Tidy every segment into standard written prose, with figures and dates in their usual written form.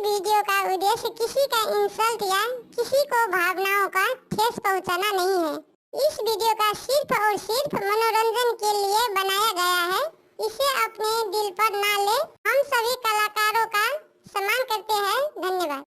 Video का उद्देश्य किसी का इंसल्ट या किसी को भावनाओं का ठेस पहुंचाना नहीं है। इस वीडियो का सिर्फ और सिर्फ मनोरंजन के लिए बनाया गया है। इसे अपने दिल पर ना ले। हम सभी कलाकारों का सम्मान करते हैं। धन्यवाद।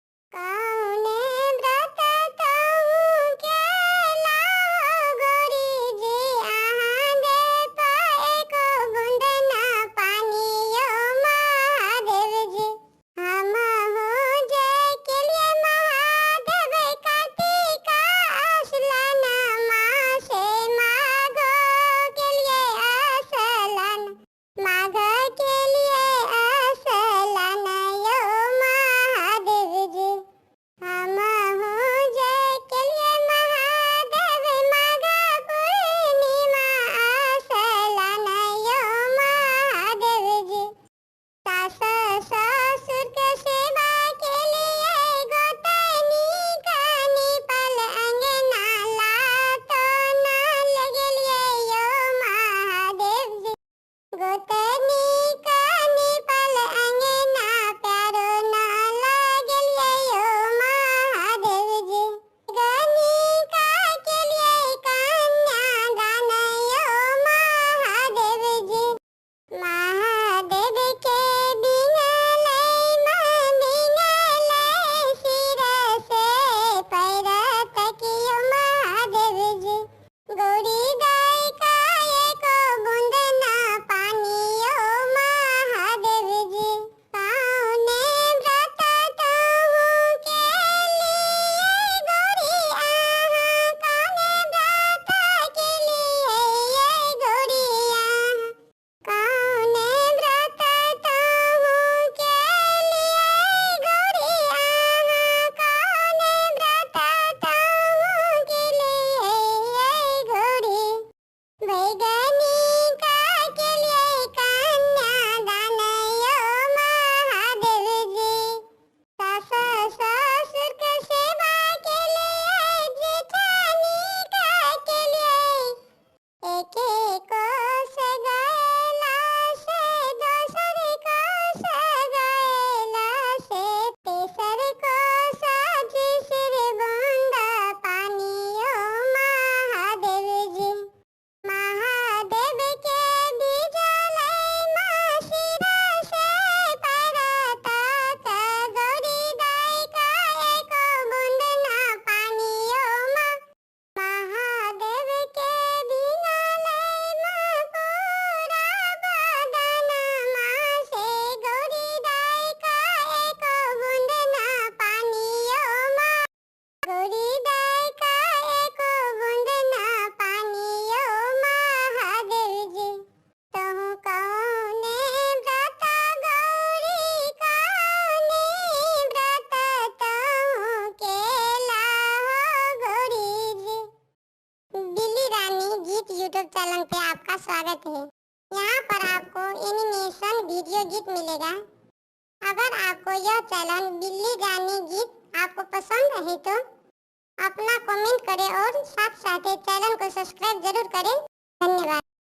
यूट्यूब चैनल पे आपका स्वागत है। यहाँ पर आपको एनिमेशन वीडियो गीत मिलेगा। अगर आपको यह चैनल बिल्ली रानी गीत आपको पसंद है तो अपना कमेंट करें और साथ साथ चैनल को सब्सक्राइब जरूर करें। धन्यवाद।